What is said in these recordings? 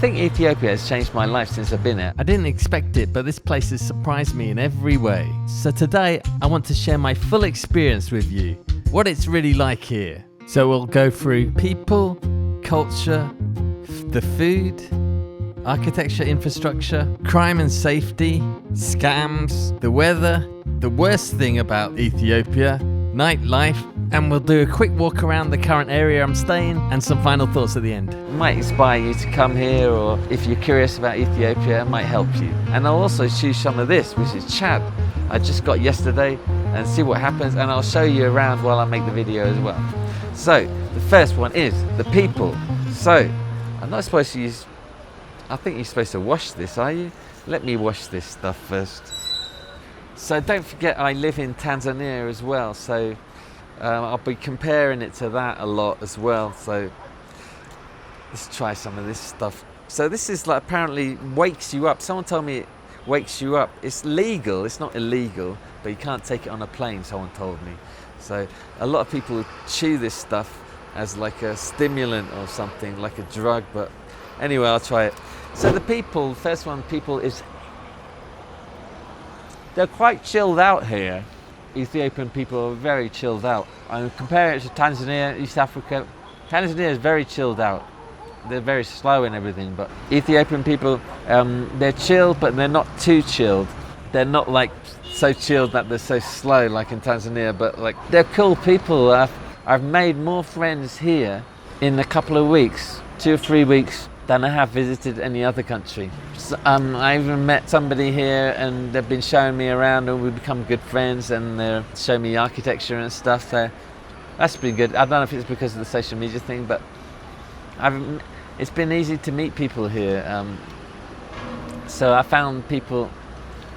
think Ethiopia has changed my life since I've been here. I didn't expect it, but this place has surprised me in every way. So today, I want to share my full experience with you, what it's really like here. So we'll go through people, culture, the food, architecture, infrastructure, crime and safety, scams, the weather, the worst thing about Ethiopia, nightlife, and we'll do a quick walk around the current area I'm staying and some final thoughts at the end. It might inspire you to come here, or if you're curious about Ethiopia, it might help you. And I'll also choose some of this, which is chat I just got yesterday, and see what happens, and I'll show you around while I make the video as well. So, the first one is the people. So, I'm not supposed to use, I think you're supposed to wash this, are you? Let me wash this stuff first. So don't forget I live in Tanzania as well, so I'll be comparing it to that a lot as well. So let's try some of this stuff. So this is like apparently wakes you up. Someone told me it wakes you up. It's legal, it's not illegal, but you can't take it on a plane, someone told me. So a lot of people chew this stuff as like a stimulant or something, like a drug, but anyway, I'll try it. So the people, first one, people is, they're quite chilled out here. Ethiopian people are very chilled out. I'm comparing it to Tanzania, East Africa. Tanzania is very chilled out. They're very slow and everything, but Ethiopian people, they're chilled, but they're not too chilled. They're not like so chilled that they're so slow like in Tanzania, but like they're cool people. I've made more friends here in a couple of weeks, 2 or 3 weeks, than I have visited any other country. So, I even met somebody here and they've been showing me around and we've become good friends, and they're showing me architecture and stuff, so that's been good. I don't know if it's because of the social media thing, but it's been easy to meet people here. So I found people,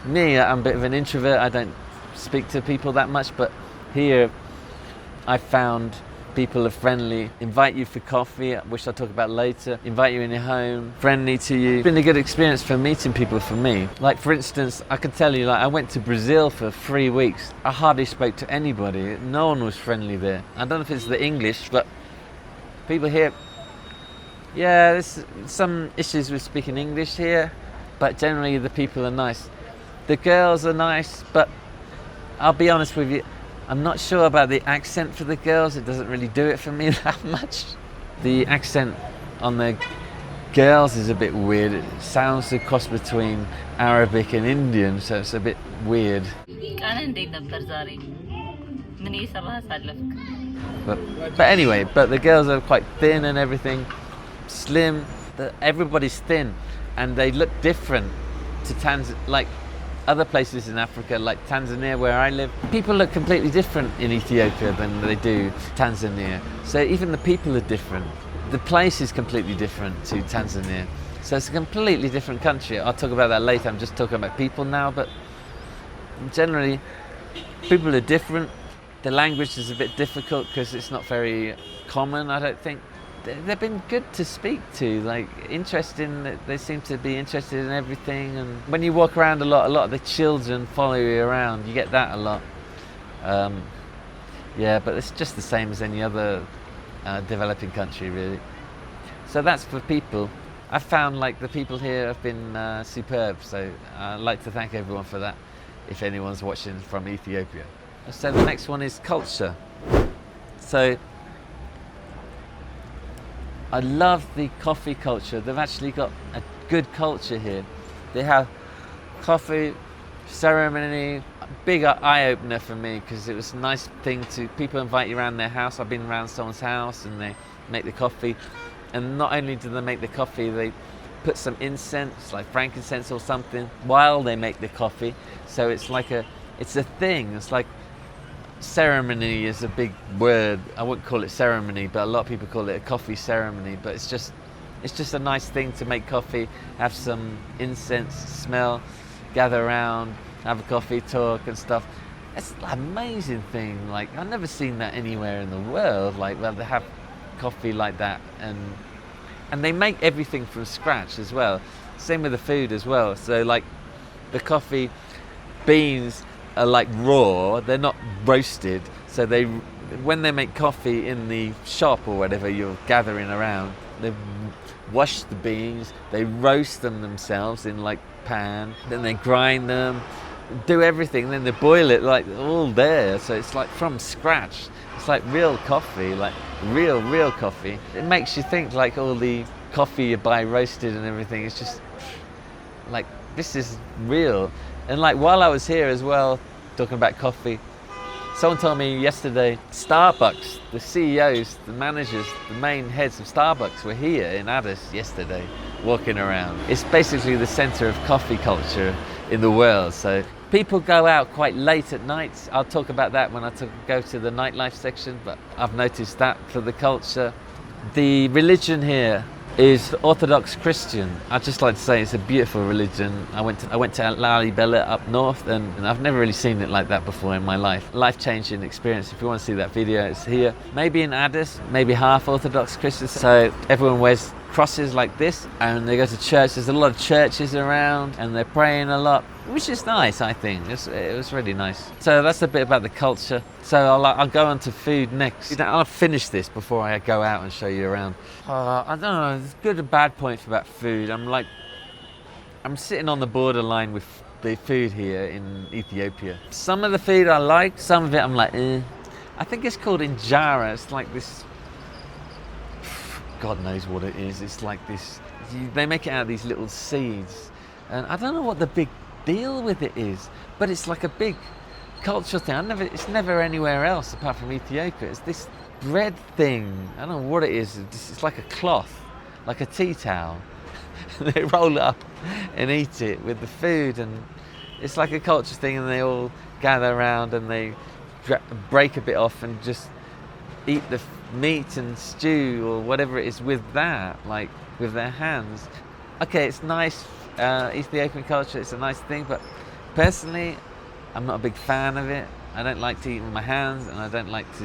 I'm a bit of an introvert, I don't speak to people that much, but here I found people are friendly, invite you for coffee, which I'll talk about later, invite you in your home, friendly to you. It's been a good experience for meeting people for me. Like for instance, I can tell you, like I went to Brazil for 3 weeks. I hardly spoke to anybody. No one was friendly there. I don't know if it's the English, but people here, yeah, there's some issues with speaking English here, but generally the people are nice. The girls are nice, but I'll be honest with you, I'm not sure about the accent for the girls. It doesn't really do it for me that much. The accent on the girls is a bit weird. It sounds a cross between Arabic and Indian, so it's a bit weird. But anyway, but the girls are quite thin and everything, slim. Everybody's thin, and they look different to like other places in Africa, like Tanzania where I live. People look completely different in Ethiopia than they do Tanzania. So even the people are different. The place is completely different to Tanzania. So it's a completely different country. I'll talk about that later. I'm just talking about people now, but generally people are different. The language is a bit difficult because it's not very common, I don't think. They've been good to speak to, like interesting. They seem to be interested in everything, and when you walk around a lot of the children follow you around. You get that a lot. Yeah, but it's just the same as any other developing country, really. So that's for people. I found like the people here have been superb, so I'd like to thank everyone for that, if anyone's watching from Ethiopia. So the next one is culture. So I love the coffee culture. They've actually got a good culture here. They have coffee ceremony, a big eye-opener for me, because it was a nice thing to, people invite you around their house. I've been around someone's house and they make the coffee, and not only do they make the coffee, they put some incense, like frankincense or something, while they make the coffee. So it's like it's a thing. It's like, ceremony is a big word. I wouldn't call it ceremony, but a lot of people call it a coffee ceremony. But it's just a nice thing to make coffee, have some incense, smell, gather around, have a coffee, talk and stuff. It's an amazing thing. Like I've never seen that anywhere in the world. Like where they have coffee like that, and they make everything from scratch as well. Same with the food as well. So like the coffee beans are like raw, they're not roasted, so when they make coffee in the shop or whatever you're gathering around, They wash the beans, they roast them themselves in like pan, then they grind them, do everything, then they boil it like all there. So it's like from scratch. It's like real coffee, like real coffee. It makes you think like all the coffee you buy roasted and everything, it's just like, this is real. And like while I was here as well, talking about coffee, someone told me yesterday, Starbucks, the CEOs, the managers, the main heads of Starbucks were here in Addis yesterday, walking around. It's basically the center of coffee culture in the world. So people go out quite late at night. I'll talk about that when I go to the nightlife section, but I've noticed that for the culture. The religion here is Orthodox Christian. I'd just like to say it's a beautiful religion. I went to Lalibela up north, and I've never really seen it like that before in my life. Life-changing experience. If you want to see that video, it's here. Maybe in Addis, maybe half Orthodox Christians. So everyone wears crosses like this, and they go to church. There's a lot of churches around, and they're praying a lot, which is nice, I think. It was really nice. So that's a bit about the culture. So I'll go on to food next. I'll finish this before I go out and show you around. I don't know, there's good and bad points about food. I'm sitting on the borderline with the food here in Ethiopia. Some of the food I like, some of it I'm like, eh. I think it's called injera. It's like this, God knows what it is. It's like this, they make it out of these little seeds. And I don't know what the big deal with it is, but it's like a big cultural thing. It's never anywhere else apart from Ethiopia. It's this bread thing. I don't know what it is. It's like a cloth, like a tea towel. They roll it up and eat it with the food, and it's like a culture thing, and they all gather around and they break a bit off and just eat the meat and stew or whatever it is with that, like with their hands. Okay, it's nice. Ethiopian culture, it's a nice thing, but personally I'm not a big fan of it. I don't like to eat with my hands, and I don't like to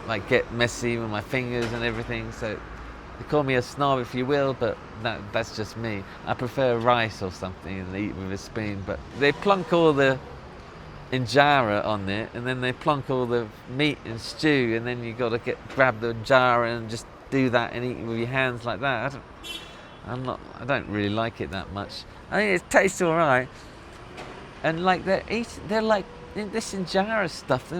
like get messy with my fingers and everything. So you call me a snob if you will, but that's just me. I prefer rice or something and eat with a spoon. But they plunk all the injera on it, and then they plunk all the meat and stew, and then you got to grab the injera and just do that and eat it with your hands like that. I don't really like it that much. I think it tastes all right. And like they're like in this injera stuff.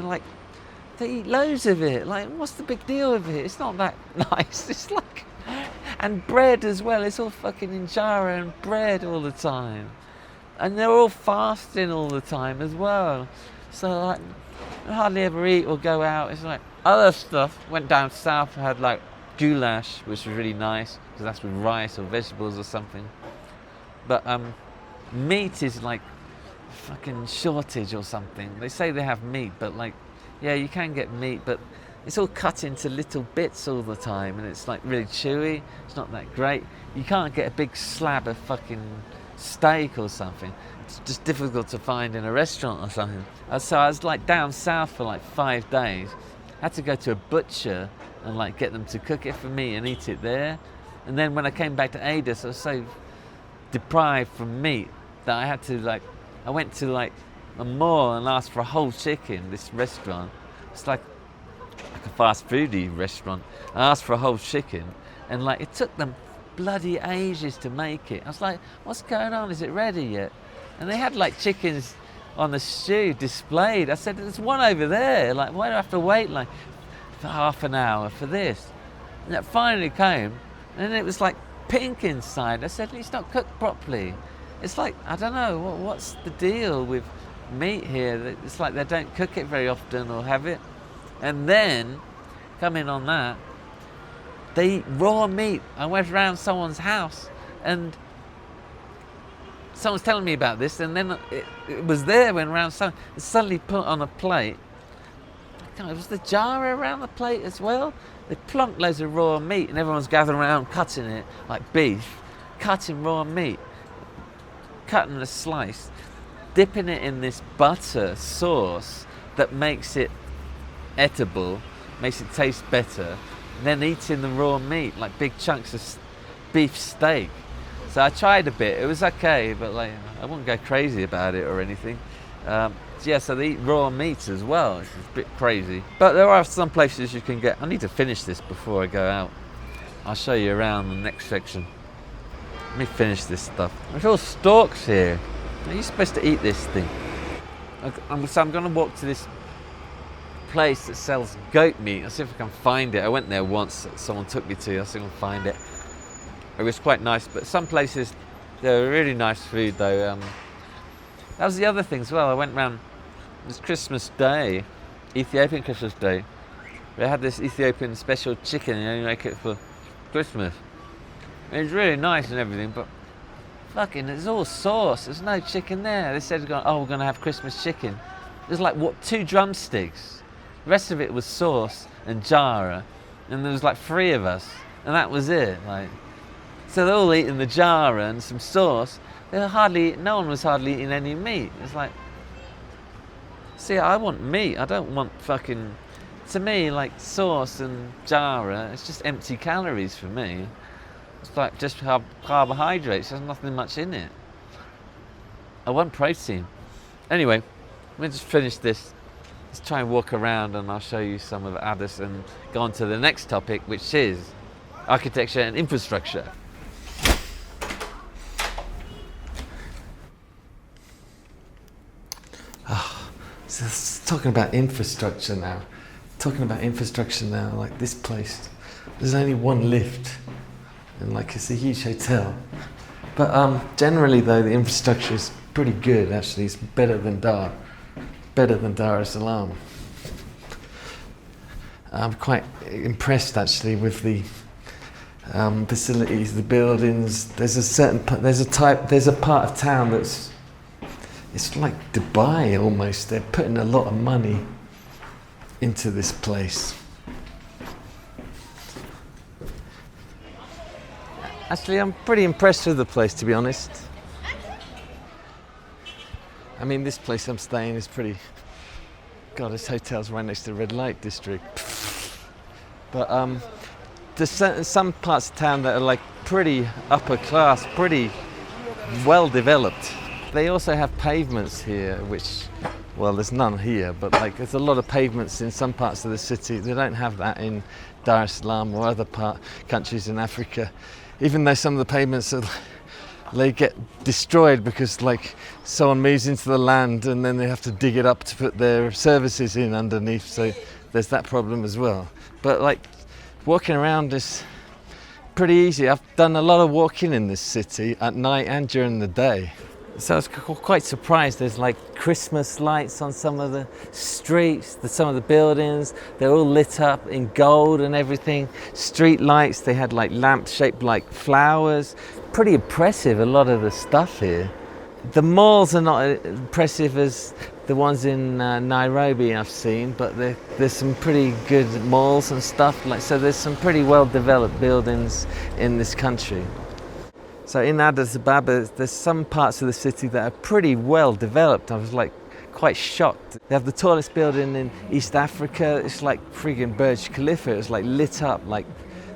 They eat loads of it. Like, what's the big deal with it? It's not that nice. It's like, and bread as well. It's all fucking injera and bread all the time. And they're all fasting all the time as well. So like, I hardly ever eat or go out. It's like other stuff. Went down south, had like goulash, which was really nice because that's with rice or vegetables or something. But meat is like fucking shortage or something. They say they have meat, but like, yeah, you can get meat, but it's all cut into little bits all the time, and it's like really chewy. It's not that great. You can't get a big slab of fucking steak or something. It's just difficult to find in a restaurant or something. So I was like down south for like 5 days. I had to go to a butcher and like get them to cook it for me and eat it there. And then when I came back to Addis, I was so deprived from meat that I had to like, I went to like a mall and asked for a whole chicken, this restaurant. It's like a fast foodie restaurant. I asked for a whole chicken, and like it took them bloody ages to make it. I was like, what's going on? Is it ready yet? And they had like chickens on the stew displayed. I said, there's one over there. Like, why do I have to wait like for half an hour for this? And it finally came, and it was like pink inside. I said, it's not cooked properly. It's like, I don't know, what's the deal with meat here? It's like they don't cook it very often or have it. And then, coming on that, they eat raw meat. I went around someone's house and someone's telling me about this, and then it was there when around someone, it's suddenly put on a plate. Was the jar around the plate as well? They plunked loads of raw meat, and everyone's gathering around cutting it like beef, cutting raw meat, cutting a slice, dipping it in this butter sauce that makes it edible, makes it taste better, and then eating the raw meat like big chunks of beef steak. So I tried a bit. It was okay, but like I wouldn't go crazy about it or anything. Yeah, so they eat raw meats as well. It's a bit crazy. But there are some places you can get. I need to finish this before I go out. I'll show you around the next section. Let me finish this stuff. There's all stalks here. Are you supposed to eat this thing? So I'm going to walk to this place that sells goat meat. I'll see if I can find it. I went there once. Someone took me to. I'll see if I can find it. It was quite nice, but some places, they were really nice food though. That was the other thing as well. I went round this Christmas Day, Ethiopian Christmas Day. They had this Ethiopian special chicken, and you make it for Christmas. It was really nice and everything, but fucking, it's all sauce. There's no chicken there. They said, oh, we're going to have Christmas chicken. There's like, what, 2 drumsticks. The rest of it was sauce and jara, and there was like 3 of us, and that was it. Like, so they're all eating the jara and some sauce. No one was hardly eating any meat. It's like, see, I want meat. I don't want fucking, to me, like sauce and jara, it's just empty calories for me. It's like just carbohydrates. There's nothing much in it. I want protein. Anyway, let me just finish this. Let's try and walk around and I'll show you some of Addis and go on to the next topic, which is architecture and infrastructure. So talking about infrastructure now. Like this place, there's only 1 lift. And like it's a huge hotel, but generally though the infrastructure is pretty good. Actually, it's better than Dar es Salaam. I'm quite impressed actually with the facilities, the buildings. There's a part of town it's like Dubai almost. They're putting a lot of money into this place. Actually, I'm pretty impressed with the place, to be honest. I mean, this place I'm staying is pretty... God, this hotel's right next to the red light district. But there's some parts of town that are like pretty upper class, pretty well developed. They also have pavements here, which, well, there's none here, but like there's a lot of pavements in some parts of the city. They don't have that in Dar es Salaam or other countries in Africa. Even though some of the pavements they get destroyed because like someone moves into the land and then they have to dig it up to put their services in underneath, so there's that problem as well. But like walking around is pretty easy. I've done a lot of walking in this city at night and during the day. So I was quite surprised. There's like Christmas lights on some of the streets, some of the buildings. They're all lit up in gold and everything. Street lights, they had like lamps shaped like flowers. Pretty impressive, a lot of the stuff here. The malls are not as impressive as the ones in Nairobi I've seen, but there's some pretty good malls and stuff. So there's some pretty well developed buildings in this country. So in Addis Ababa, there's some parts of the city that are pretty well developed. I was like quite shocked. They have the tallest building in East Africa. It's like friggin' Burj Khalifa. It's like lit up, like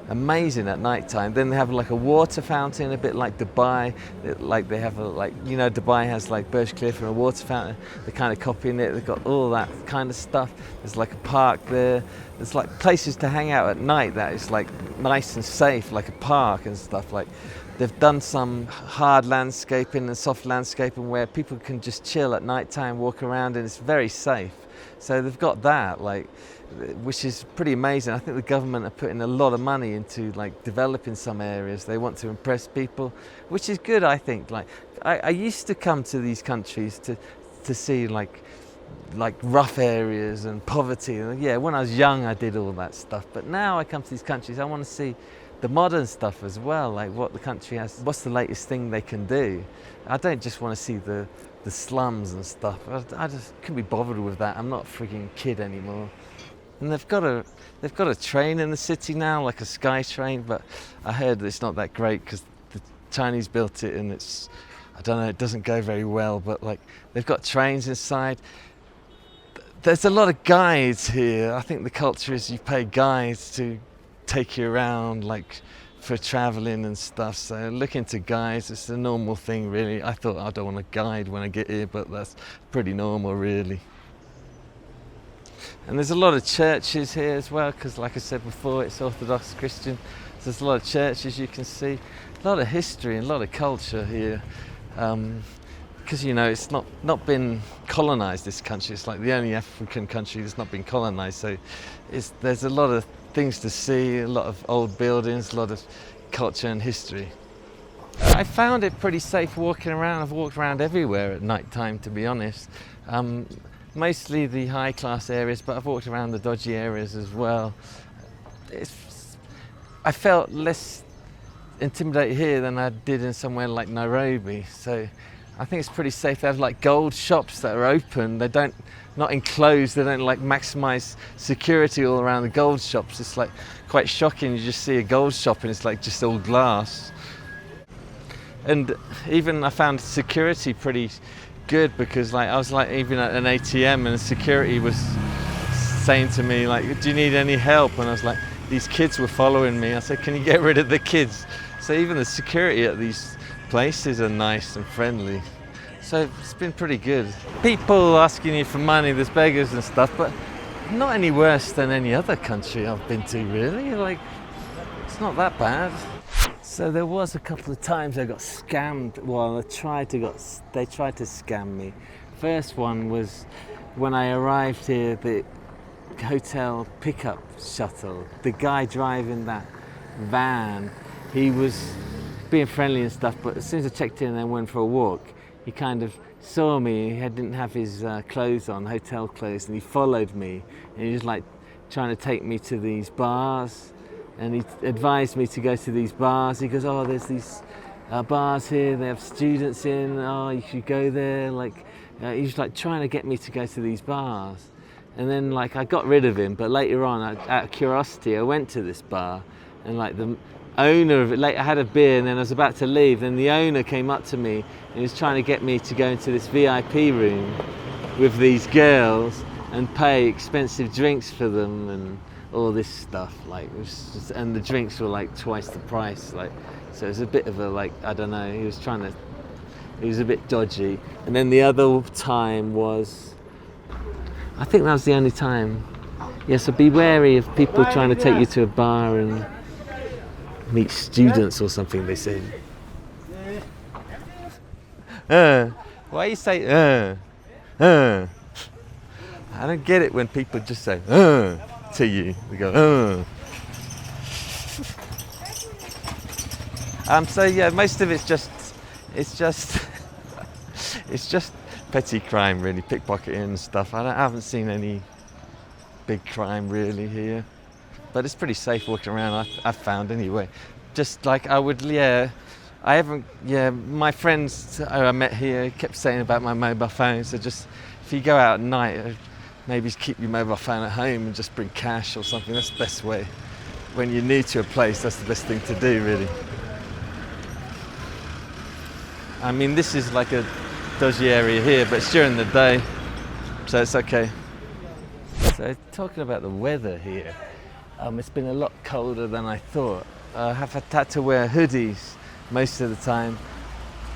amazing at night time. Then they have like a water fountain, a bit like Dubai. Like they have Dubai has like Burj Khalifa and a water fountain. They're kind of copying it. They've got all that kind of stuff. There's like a park there. There's like places to hang out at night that is like nice and safe, like a park and stuff. Like they've done some hard landscaping and soft landscaping where people can just chill at night time, walk around, and it's very safe. So they've got that, like, which is pretty amazing. I think the government are putting a lot of money into like developing some areas. They want to impress people, which is good, I think. Like I used to come to these countries to see like rough areas and poverty. And yeah, when I was young, I did all that stuff. But now I come to these countries, I want to see the modern stuff as well, like what the country has, what's the latest thing they can do. I don't just want to see the slums and stuff. I just couldn't be bothered with that. I'm not a freaking kid anymore. And they've got a train in the city now, like a sky train, but I heard it's not that great because the Chinese built it and it's, I don't know, it doesn't go very well, but like they've got trains inside. There's a lot of guides here. I think the culture is you pay guides to take you around, like for traveling and stuff. So look into guides. It's a normal thing, really. I thought I don't want a guide when I get here, but that's pretty normal, really. And there's a lot of churches here as well, because like I said before, it's Orthodox Christian. There's a lot of churches you can see, a lot of history and a lot of culture here. Because it's not been colonized, this country. It's like the only African country that's not been colonized, so there's a lot of things to see, a lot of old buildings, a lot of culture and history. I found it pretty safe walking around. I've walked around everywhere at night time, to be honest. Mostly the high class areas, but I've walked around the dodgy areas as well. I felt less intimidated here than I did in somewhere like Nairobi, so I think it's pretty safe. They have like gold shops that are open. They not enclosed. They don't like maximize security all around the gold shops. It's like quite shocking. You just see a gold shop and it's like just all glass. And even I found security pretty good, because like I was like even at an ATM and the security was saying to me like, do you need any help? And I was like, these kids were following me. I said, can you get rid of the kids? So even the security at these places are nice and friendly. So it's been pretty good. People asking you for money, there's beggars and stuff, but not any worse than any other country I've been to, really. Like, it's not that bad. So there was a couple of times I got scammed. Well, they tried to scam me. First one was when I arrived here, the hotel pickup shuttle. The guy driving that van, he was being friendly and stuff, but as soon as I checked in and went for a walk, he kind of saw me. He didn't have his clothes on, hotel clothes, and he followed me. And he was like trying to take me to these bars. And he advised me to go to these bars. He goes, oh, there's these bars here, they have students in, oh, you should go there. Like, he was like trying to get me to go to these bars. And then like I got rid of him, but later on, out of curiosity, I went to this bar, and like the owner of it, like I had a beer and then I was about to leave, then the owner came up to me and he was trying to get me to go into this VIP room with these girls and pay expensive drinks for them and all this stuff, like, it was just, and the drinks were like twice the price, like, so it was a bit of a, like, I don't know, he was a bit dodgy. And then the other time was, I think that was the only time. Yeah, so be wary of people trying to take you to a bar and meet students or something, they say. Why you say I don't get it when people just say to you. They go so yeah, most of it's just petty crime, really, pickpocketing and stuff. I haven't seen any big crime really here, but it's pretty safe walking around. I've found anyway. Just like I would, my friends I met here kept saying about my mobile phone. So just if you go out at night, maybe keep your mobile phone at home and just bring cash or something. That's the best way. When you're new to a place, that's the best thing to do, really. I mean, this is like a dodgy area here, but it's during the day, so it's okay. So talking about the weather here, it's been a lot colder than I thought. I have had to wear hoodies most of the time.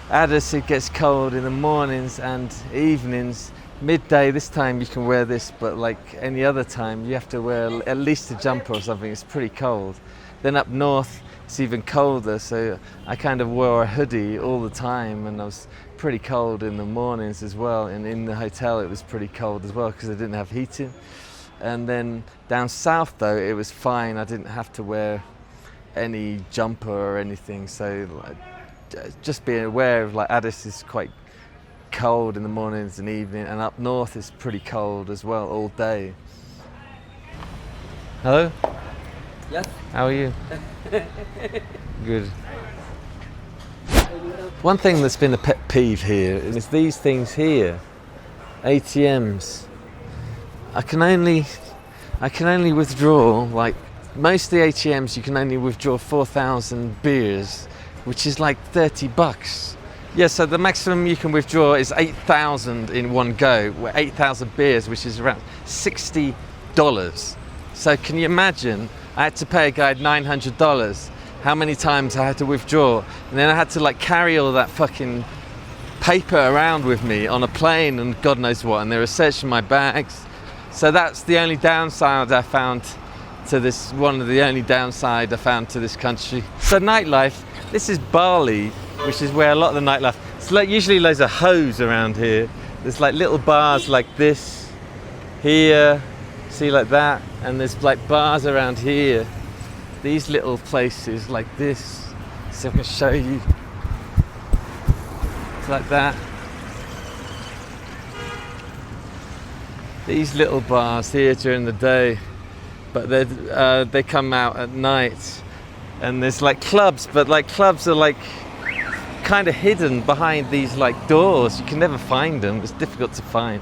Addis, it gets cold in the mornings and evenings. Midday, this time you can wear this, but like any other time you have to wear at least a jumper or something. It's pretty cold. Then up north it's even colder, so I kind of wore a hoodie all the time, and I was pretty cold in the mornings as well, and in the hotel it was pretty cold as well because I didn't have heating. And then down south though, it was fine. I didn't have to wear any jumper or anything, so just being aware of like Addis is quite cold in the mornings and evening, and up north is pretty cold as well all day. Hello? Yes. How are you? Good. One thing that's been a pet peeve here is these things here, ATMs. I can only withdraw, like most of the ATMs you can only withdraw 4,000 beers, which is like $30. Yeah, so the maximum you can withdraw is 8,000 in one go, 8,000 beers, which is around $60. So can you imagine, I had to pay a guy $900, how many times I had to withdraw, and then I had to like carry all that fucking paper around with me on a plane and God knows what, and they were searching my bags. So that's the only downside I found to this, one of the only downside I found to this country. So nightlife, this is Bali, which is where a lot of the nightlife, it's like usually loads of hoes around here. There's like little bars like this, here, see like that, and there's like bars around here. These little places like this, so I can show you. It's like that. These little bars here during the day, but they come out at night. And there's like clubs, but like clubs are like kind of hidden behind these like doors. You can never find them, it's difficult to find.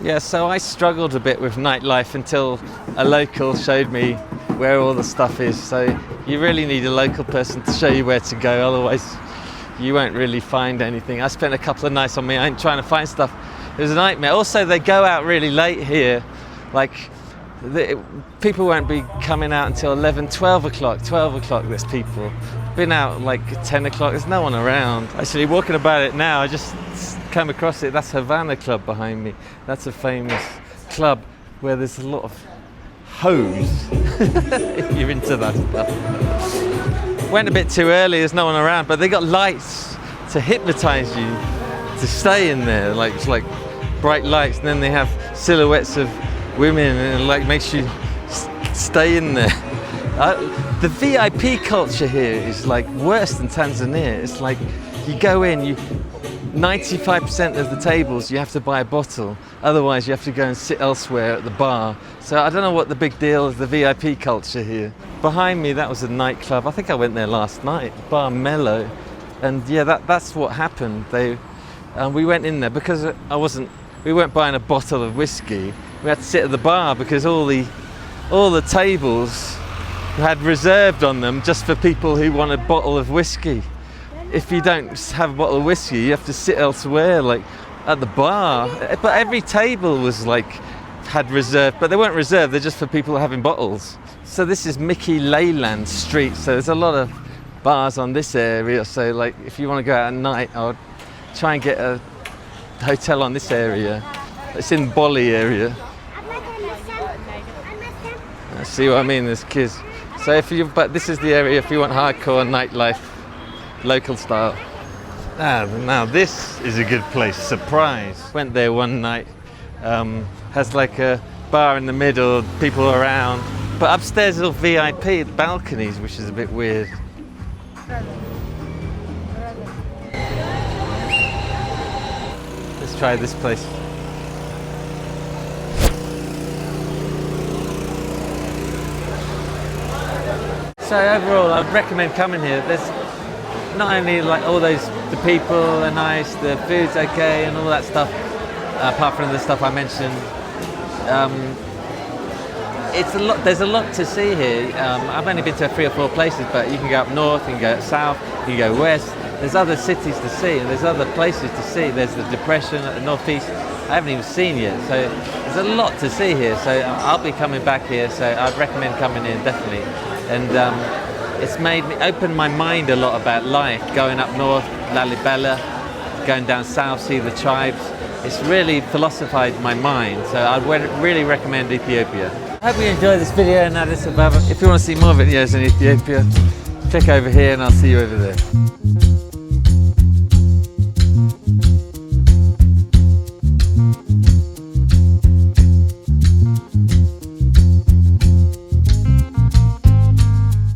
Yeah, so I struggled a bit with nightlife until a local showed me where all the stuff is. So you really need a local person to show you where to go, otherwise you won't really find anything. I spent a couple of nights on my own trying to find stuff. It was a nightmare. Also, they go out really late here. Like, people won't be coming out until 11, 12 o'clock. 12 o'clock, there's people. Been out like 10 o'clock, there's no one around. Actually, walking about it now, I just came across it. That's Havana Club behind me. That's a famous club where there's a lot of hoes, if you're into that stuff. Went a bit too early, there's no one around, but they got lights to hypnotize you to stay in there, like it's like bright lights, and then they have silhouettes of women, and it like makes you stay in there. The VIP culture here is like worse than Tanzania. It's like you go in, 95% of the tables you have to buy a bottle, otherwise you have to go and sit elsewhere at the bar. So I don't know what the big deal is, the VIP culture here. Behind me, that was a nightclub. I think I went there last night, Bar Mellow, and yeah, that's what happened. We went in there because we weren't buying a bottle of whiskey. We had to sit at the bar because all the tables had reserved on them just for people who want a bottle of whiskey. If you don't have a bottle of whiskey, you have to sit elsewhere, like at the bar. But every table was like had reserved, but they weren't reserved. They're just for people having bottles. So this is Mickey Leyland Street. So there's a lot of bars on this area. So like if you want to go out at night, I would try and get a hotel on this area. It's in Bali area. See what I mean? There's kids. So but this is the area if you want hardcore nightlife, local style. Now this is a good place. Surprise! Went there one night. Has like a bar in the middle, people around. But upstairs is all VIP balconies, which is a bit weird. Let's try this place. So overall, I'd recommend coming here. There's not only like the people are nice, the food's okay, and all that stuff. Apart from the stuff I mentioned, there's a lot to see here. I've only been to 3 or 4 places, but you can go up north, you can go south, you can go west. There's other cities to see, and there's other places to see. There's the depression at the northeast. I haven't even seen yet, so there's a lot to see here. So I'll be coming back here. So I'd recommend coming in definitely. And it's made me open my mind a lot about life. Going up north, Lalibela, going down south, see the tribes. It's really philosophized my mind. So I'd really recommend Ethiopia. I hope you enjoyed this video in Addis Ababa. If you want to see more videos in Ethiopia, click over here and I'll see you over there.